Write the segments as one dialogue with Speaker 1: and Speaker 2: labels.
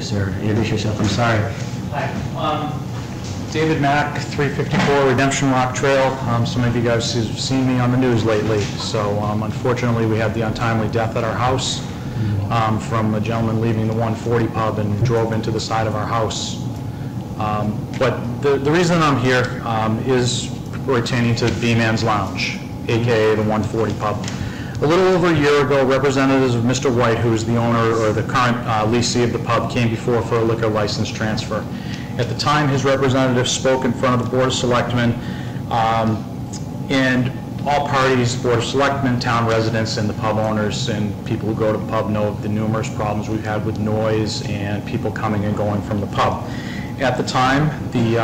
Speaker 1: Sir, introduce yourself. I'm sorry.
Speaker 2: Hi. David Mack, 354 Redemption Rock Trail. Some of you guys have seen me on the news lately. So unfortunately, we had the untimely death at our house from a gentleman leaving the 140 pub and drove into the side of our house. But the reason I'm here is pertaining to B-Man's Lounge, aka the 140 pub. A little over a year ago, representatives of Mr. White, who is the owner or the current leasee of the pub, came before for a liquor license transfer. At the time, his representative spoke in front of the Board of Selectmen, and all parties, Board of Selectmen, town residents, and the pub owners and people who go to the pub know of the numerous problems we've had with noise and people coming and going from the pub. At the time, the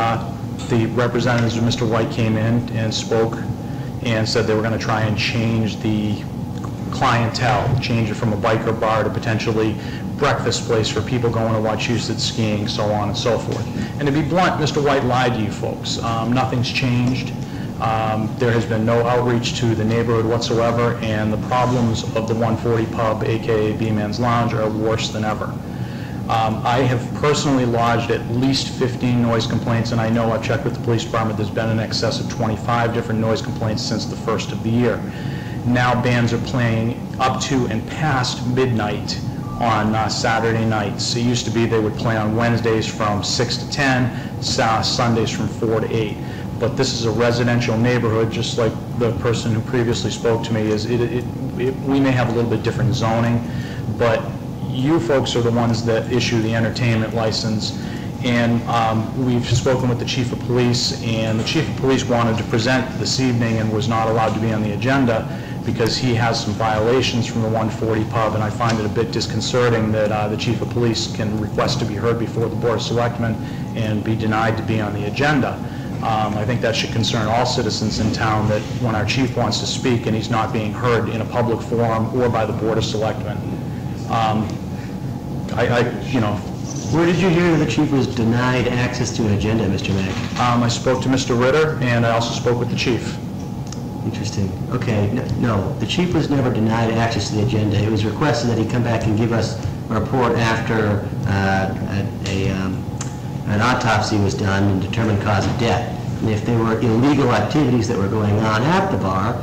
Speaker 2: representatives of Mr. White came in and spoke and said they were going to try and change the clientele, change it from a biker bar to potentially breakfast place for people going to Wachusett skiing, so on and so forth. And to be blunt, Mr. White lied to you folks. Nothing's changed. There has been no outreach to the neighborhood whatsoever, and the problems of the 140 pub, aka B-Man's Lounge, are worse than ever. I have personally lodged at least 15 noise complaints, and I know I've checked with the police department, there's been in excess of 25 different noise complaints since the first of the year. Now bands are playing up to and past midnight on Saturday nights. It used to be they would play on Wednesdays from 6 to 10, Sundays from 4 to 8. But this is a residential neighborhood, just like the person who previously spoke to me is. We may have a little bit different zoning, but you folks are the ones that issue the entertainment license. And we've spoken with the chief of police, and the chief of police wanted to present this evening and was not allowed to be on the agenda because he has some violations from the 140 pub, and I find it a bit disconcerting that the chief of police can request to be heard before the Board of Selectmen and be denied to be on the agenda. I think that should concern all citizens in town, that when our chief wants to speak and he's not being heard in a public forum or by the Board of Selectmen.
Speaker 1: Where did you hear the chief was denied access to an agenda, Mr. Mack?
Speaker 2: I spoke to Mr. Ritter, and I also spoke with the chief.
Speaker 1: Interesting. Okay. No, the chief was never denied access to the agenda. It was requested that he come back and give us a report after an autopsy was done and determine cause of death. And if there were illegal activities that were going on at the bar,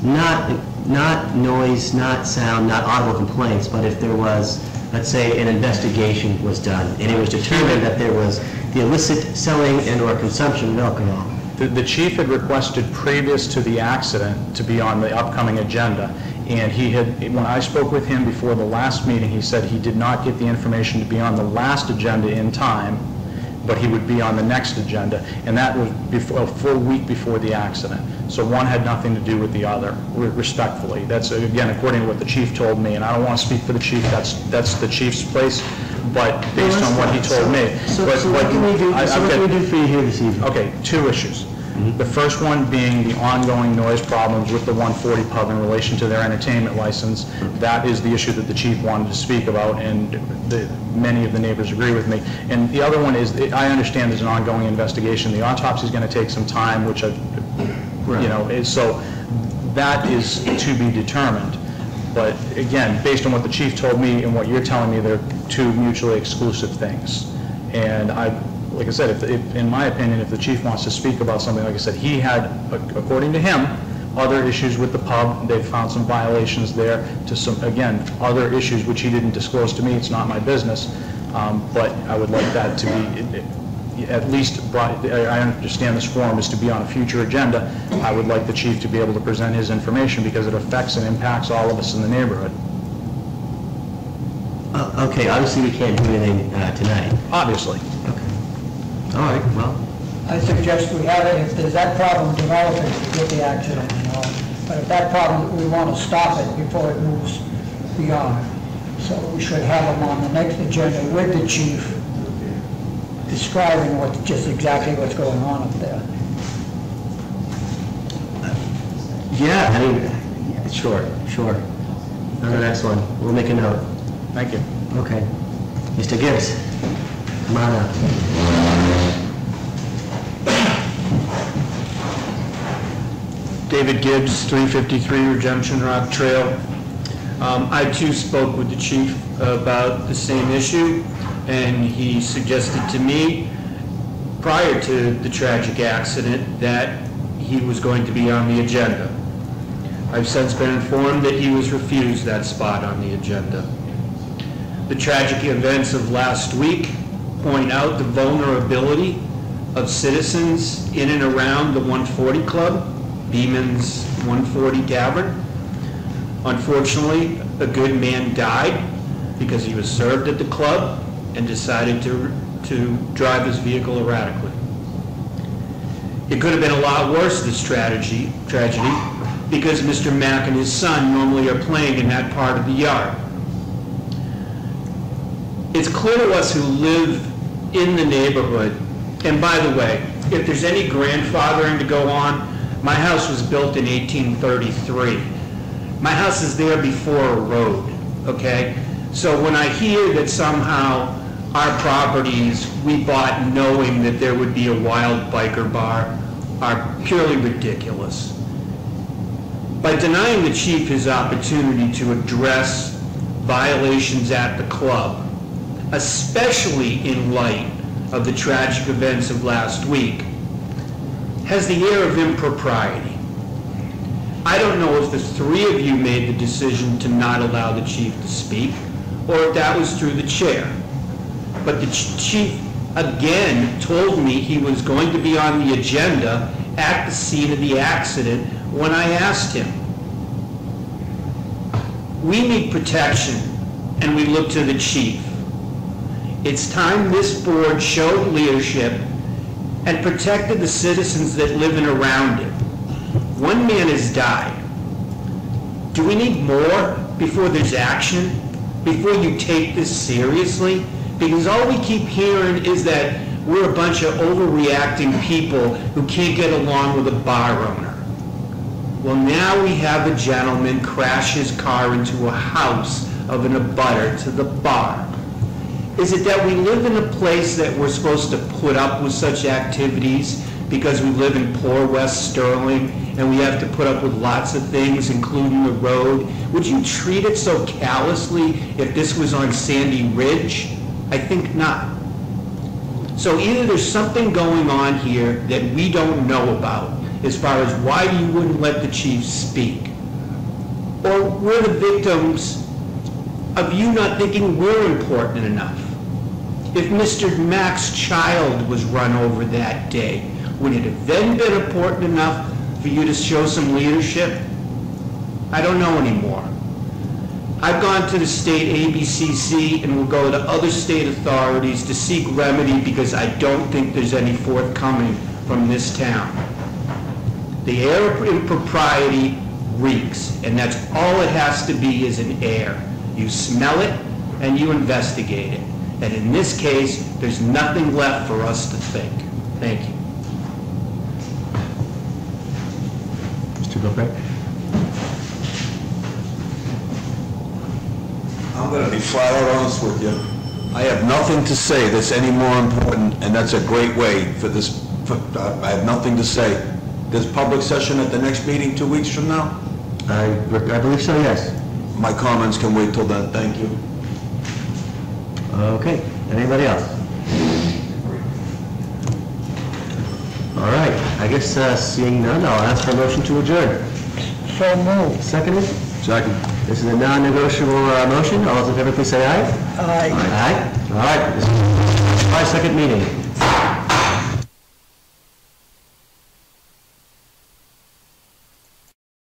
Speaker 1: not noise, not sound, not audible complaints, but if there was, let's say, an investigation was done and it was determined that there was the illicit selling and or consumption of alcohol.
Speaker 2: The chief had requested previous to the accident to be on the upcoming agenda, and he had, when I spoke with him before the last meeting, he said he did not get the information to be on the last agenda in time, but he would be on the next agenda, and that was before, a full week before the accident. So one had nothing to do with the other, respectfully. That's, again, according to what the chief told me, and I don't want to speak for the chief, that's the chief's place, but based on what he told me.
Speaker 1: So what can we do for you here this evening?
Speaker 2: Okay, two issues. The first one being the ongoing noise problems with the 140 pub in relation to their entertainment license. That is the issue that the chief wanted to speak about, and many of the neighbors agree with me. And the other one is, I understand there's an ongoing investigation. The autopsy is going to take some time, which so that is to be determined. But again, based on what the chief told me and what you're telling me, they're two mutually exclusive things. And like I said, in my opinion, if the chief wants to speak about something, like I said, he had, according to him, other issues with the pub. They found some violations there to some, again, other issues which he didn't disclose to me. It's not my business. But I would like that to be at least brought. I understand this forum is to be on a future agenda. I would like the chief to be able to present his information because it affects and impacts all of us in the neighborhood.
Speaker 1: Okay, obviously we can't do anything tonight.
Speaker 2: Obviously.
Speaker 1: Okay. All right, well.
Speaker 3: I suggest we have it, if there's that problem developing, we get the accident and all. But if that problem, we want to stop it before it moves beyond. So we should have them on the next agenda with the chief describing just exactly what's going on up there.
Speaker 1: Yeah, I mean, sure. On the next one, we'll make a note.
Speaker 2: Thank you.
Speaker 1: Okay. Mr. Gibbs, come on up.
Speaker 4: David Gibbs, 353 Redemption Rock Trail. I too spoke with the chief about the same issue. and he suggested to me, prior to the tragic accident, that he was going to be on the agenda. I've since been informed that he was refused that spot on the agenda. The tragic events of last week point out the vulnerability of citizens in and around the 140 Club, Beeman's 140 Tavern. Unfortunately, a good man died because he was served at the club and decided to drive his vehicle erratically. It could have been a lot worse, this tragedy, because Mr. Mack and his son normally are playing in that part of the yard. It's clear to us who live in the neighborhood, and by the way, if there's any grandfathering to go on, my house was built in 1833. My house is there before a road, okay? So when I hear that somehow our properties we bought knowing that there would be a wild biker bar are purely ridiculous. By denying the chief his opportunity to address violations at the club, especially in light of the tragic events of last week, has the air of impropriety. I don't know if the three of you made the decision to not allow the chief to speak, or if that was through the chair. But the chief again told me he was going to be on the agenda at the scene of the accident when I asked him. We need protection, and we look to the chief. It's time this board showed leadership and protected the citizens that live in around it. One man has died. Do we need more before there's action? Before you take this seriously? Because all we keep hearing is that we're a bunch of overreacting people who can't get along with a bar owner. Well, now we have a gentleman crash his car into a house of an abutter to the bar. Is it that we live in a place that we're supposed to put up with such activities because we live in poor West Sterling and we have to put up with lots of things, including the road? Would you treat it so callously if this was on Sandy Ridge? I think not. So either there's something going on here that we don't know about as far as why you wouldn't let the chief speak, or we're the victims of you not thinking we're important enough. If Mr. Mack's child was run over that day, would it have then been important enough for you to show some leadership? I don't know anymore. I've gone to the state ABCC and will go to other state authorities to seek remedy because I don't think there's any forthcoming from this town. The air of impropriety reeks, and that's all it has to be, is an air. You smell it and you investigate it. And in this case, there's nothing left for us to think. Thank you.
Speaker 1: Mr. Gilbert?
Speaker 5: I'm going to be flat out honest with you. I have nothing to say that's any more important, and that's a great way for this. I have nothing to say. There's public session at the next meeting 2 weeks from now?
Speaker 1: I believe so, yes.
Speaker 5: My comments can wait till then. Thank you.
Speaker 1: Okay, anybody else? All right, I guess seeing none, I'll ask for a motion to adjourn.
Speaker 3: So moved.
Speaker 1: Seconded?
Speaker 5: Second.
Speaker 1: This is a non-negotiable motion. All those in favor, please say aye.
Speaker 3: Aye.
Speaker 1: Aye. All right, this is a 5-second meeting.